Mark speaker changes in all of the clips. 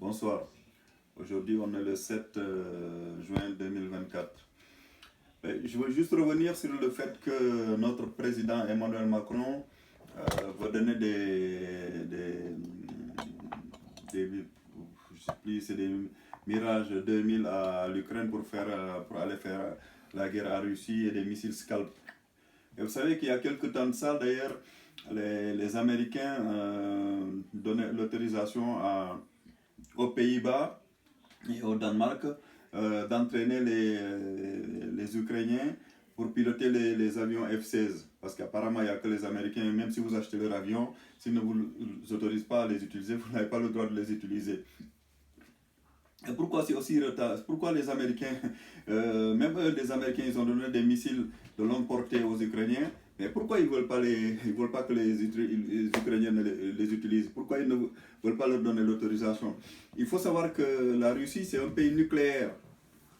Speaker 1: Bonsoir. Aujourd'hui, on est le 7 juin 2024. Je veux juste revenir sur le fait que notre président Emmanuel Macron veut donner je sais plus, c'est des Mirage 2000 à l'Ukraine pour aller faire la guerre à Russie et des missiles Scalp. Et vous savez qu'il y a quelques temps de ça, d'ailleurs, les Américains donnaient l'autorisation aux Pays-Bas et au Danemark d'entraîner les Ukrainiens pour piloter les avions F-16. Parce qu'apparemment, il n'y a que les Américains, même si vous achetez leur avion, s'ils ne vous autorisent pas à les utiliser, vous n'avez pas le droit de les utiliser. Et pourquoi c'est aussi retard? Pourquoi les Américains, même eux, les Américains, ils ont donné des missiles de longue portée aux Ukrainiens, mais pourquoi ils ne veulent pas que les Ukrainiens les utilisent? Pourquoi ils ne veulent pas leur donner l'autorisation? Il faut savoir que la Russie, c'est un pays nucléaire.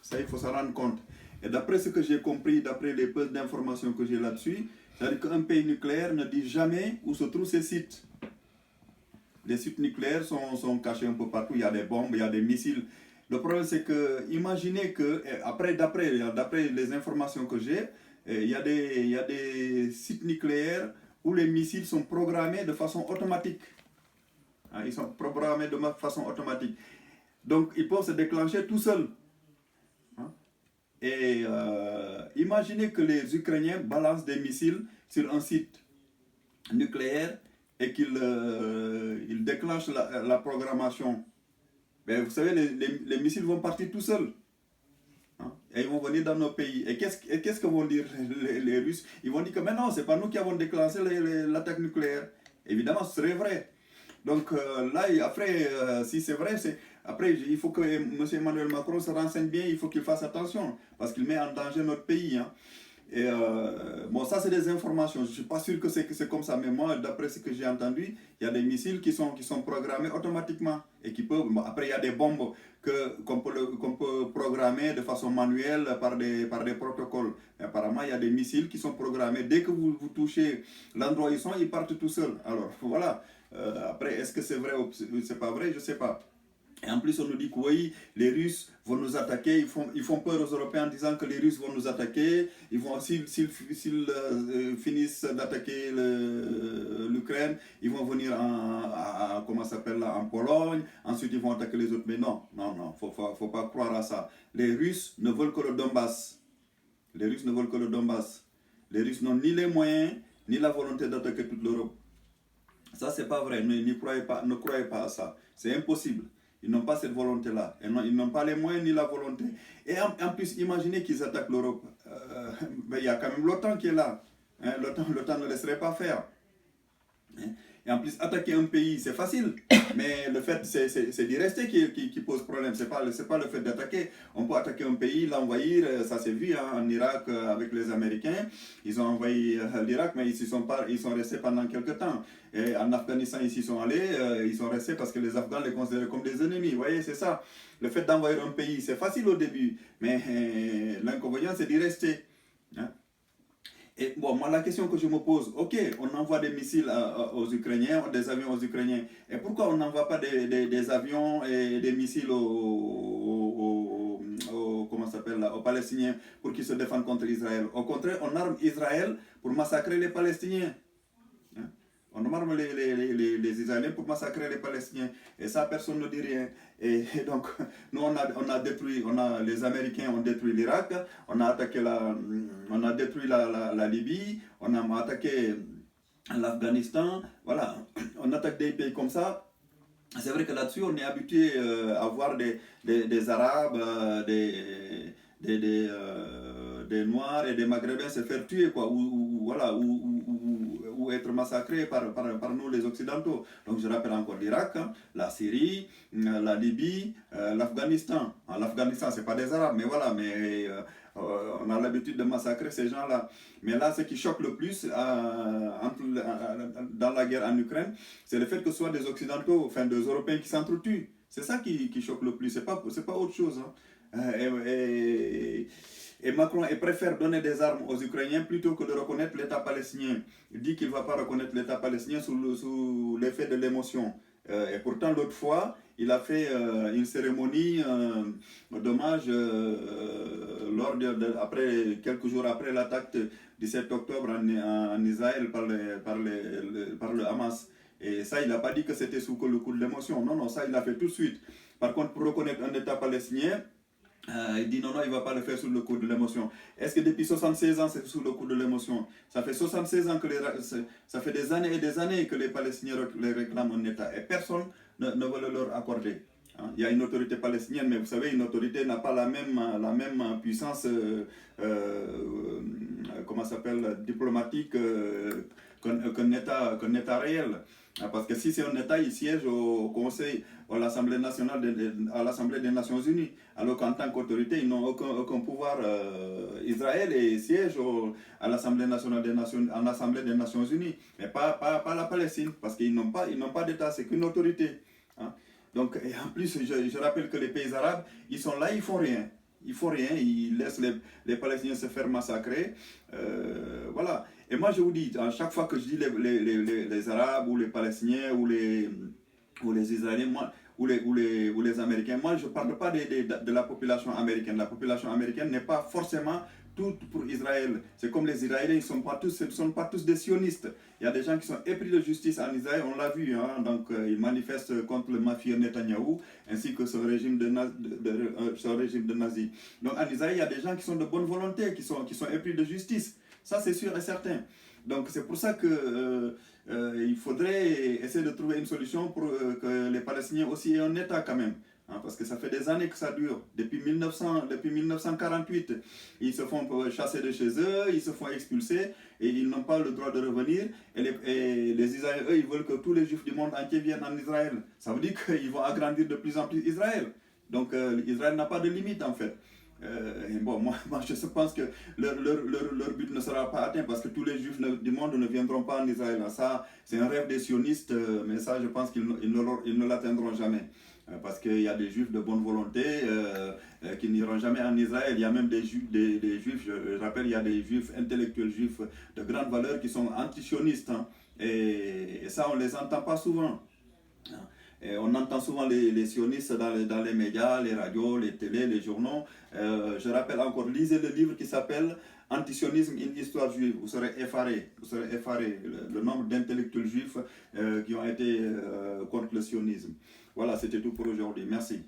Speaker 1: Ça, il faut s'en rendre compte. Et d'après ce que j'ai compris, d'après les peu d'informations que j'ai là-dessus, c'est-à-dire qu'un pays nucléaire ne dit jamais où se trouvent ses sites. Les sites nucléaires sont cachés un peu partout, il y a des bombes, il y a des missiles. Le problème, c'est que, imaginez que, d'après les informations que j'ai, il y a des sites nucléaires où les missiles sont programmés de façon automatique. Ils sont programmés de façon automatique. Donc, ils peuvent se déclencher tout seuls. Et imaginez que les Ukrainiens balancent des missiles sur un site nucléaire et qu'ils déclenchent la programmation. Mais vous savez, les missiles vont partir tout seuls. Et ils vont venir dans nos pays. Et qu'est-ce que vont dire les Russes? Ils vont dire que mais non, ce n'est pas nous qui avons déclenché l'attaque nucléaire. Évidemment, ce serait vrai. Donc là, après, si c'est vrai, après, il faut que M. Emmanuel Macron se renseigne bien, il faut qu'il fasse attention, parce qu'il met en danger notre pays. Et bon, ça c'est des informations, je ne suis pas sûr que c'est comme ça, mais moi, d'après ce que j'ai entendu, il y a des missiles qui sont programmés automatiquement, et qui peuvent, bon, après il y a des bombes qu'on peut programmer de façon manuelle par des protocoles. Mais apparemment, il y a des missiles qui sont programmés, dès que vous touchez l'endroit où ils sont, ils partent tout seuls. Alors voilà, après, est-ce que c'est vrai ou c'est pas vrai, je ne sais pas. Et en plus, on nous dit que oui, les Russes vont nous attaquer, ils font peur aux Européens en disant que les Russes vont nous attaquer, s'ils finissent d'attaquer l'Ukraine, ils vont venir en Pologne, ensuite ils vont attaquer les autres. Mais non, faut pas croire à ça. Les Russes ne veulent que le Donbass. Les Russes ne veulent que le Donbass. Les Russes n'ont ni les moyens, ni la volonté d'attaquer toute l'Europe. Ça, c'est pas vrai, ne croyez pas à ça. C'est impossible. Ils n'ont pas cette volonté-là. Ils n'ont pas les moyens ni la volonté. Et en plus, imaginez qu'ils attaquent l'Europe. Il y a quand même l'OTAN qui est là. L'OTAN ne laisserait pas faire. Et en plus, attaquer un pays, c'est facile. Mais le fait, c'est d'y rester qui pose problème. C'est pas le fait d'attaquer. On peut attaquer un pays, l'envahir. Ça s'est vu en Irak avec les Américains. Ils ont envahi l'Irak, mais ils sont restés pendant quelques temps. Et en Afghanistan, ils s'y sont allés. Ils sont restés parce que les Afghans les considéraient comme des ennemis. Vous voyez, c'est ça. Le fait d'envahir un pays, c'est facile au début. Mais l'inconvénient, c'est d'y rester. Et bon, moi, la question que je me pose, ok, on envoie des missiles aux Ukrainiens, des avions aux Ukrainiens, et pourquoi on n'envoie pas des avions et des missiles aux Palestiniens pour qu'ils se défendent contre Israël? Au contraire, on arme Israël pour massacrer les Palestiniens. On arme les Israéliens pour massacrer les Palestiniens. Et ça, personne ne dit rien. Et donc, nous, les Américains ont détruit l'Irak, on a détruit la Libye, on a attaqué l'Afghanistan. Voilà, on attaque des pays comme ça. C'est vrai que là-dessus, on est habitué à voir des Arabes, des Noirs et des Maghrébins se faire tuer, quoi, ou être massacrés par nous les Occidentaux. Donc je rappelle encore l'Irak, la Syrie, la Libye, l'Afghanistan. L'Afghanistan, ce n'est pas des Arabes, mais voilà, on a l'habitude de massacrer ces gens-là. Mais là, ce qui choque le plus dans la guerre en Ukraine, c'est le fait que ce soit des Occidentaux, enfin des Européens qui s'entretuent. C'est ça qui choque le plus, c'est pas autre chose. Et Macron préfère donner des armes aux Ukrainiens plutôt que de reconnaître l'État palestinien. Il dit qu'il ne va pas reconnaître l'État palestinien sous l'effet de l'émotion. Et pourtant, l'autre fois, il a fait une cérémonie d'hommage après, quelques jours après l'attaque du 7 octobre en Israël par le Hamas. Et ça, il n'a pas dit que c'était sous le coup de l'émotion. Non, non, ça, il l'a fait tout de suite. Par contre, pour reconnaître un État palestinien, il dit non, non, il ne va pas le faire sous le coup de l'émotion. Est-ce que depuis 76 ans, c'est sous le coup de l'émotion? Ça fait 76 ans ça fait des années et des années que les Palestiniens les réclament un État et personne ne veut le leur accorder. Hein? Il y a une autorité palestinienne, mais vous savez, une autorité n'a pas la même puissance, comment s'appelle, diplomatique qu'un État réel. Parce que si c'est un État, il siège au Conseil, à l'Assemblée nationale, à l'Assemblée des Nations Unies, alors qu'en tant qu'autorité, ils n'ont aucun pouvoir. Israël et siège à l'Assemblée nationale en Assemblée des Nations Unies, mais pas la Palestine, parce qu'ils n'ont pas d'État, c'est qu'une autorité. Hein. Donc, et en plus, je rappelle que les pays arabes, ils sont là, ils font rien. Ils font rien, ils laissent les Palestiniens se faire massacrer. Voilà. Et moi, je vous dis, à chaque fois que je dis les Arabes ou les Palestiniens ou les Israéliens, moi, ou les Américains, moi, je ne parle pas de la population américaine. La population américaine n'est pas forcément toute pour Israël. C'est comme les Israéliens, ce ne sont pas tous des sionistes. Il y a des gens qui sont épris de justice en Israël, on l'a vu. Hein, donc, ils manifestent contre le mafieux Netanyahou ainsi que son régime de nazis. Donc, en Israël, il y a des gens qui sont de bonne volonté, qui sont épris de justice. Ça, c'est sûr et certain. Donc, c'est pour ça que il faudrait essayer de trouver une solution pour que les Palestiniens aussi aient un État quand même. Hein, parce que ça fait des années que ça dure. Depuis 1948, ils se font chasser de chez eux, ils se font expulser et ils n'ont pas le droit de revenir. Et les Israéliens, eux, ils veulent que tous les Juifs du monde entier viennent en Israël. Ça veut dire qu'ils vont agrandir de plus en plus Israël. Donc Israël n'a pas de limite en fait. Bon, moi, je pense que leur but ne sera pas atteint parce que tous les Juifs du monde ne viendront pas en Israël. Ça, c'est un rêve des sionistes, mais ça, je pense qu'ils ne l'atteindront jamais. Parce qu'il y a des Juifs de bonne volonté qui n'iront jamais en Israël. Il y a même des Juifs, je rappelle, il y a des Juifs intellectuels juifs de grande valeur qui sont anti-sionistes. Hein, et ça, on ne les entend pas souvent. Hein. Et on entend souvent les sionistes dans les médias, les radios, les télés, les journaux. Je rappelle encore, lisez le livre qui s'appelle Antisionisme, une histoire juive. Vous serez effaré. Le nombre d'intellectuels juifs qui ont été contre le sionisme. Voilà, c'était tout pour aujourd'hui. Merci.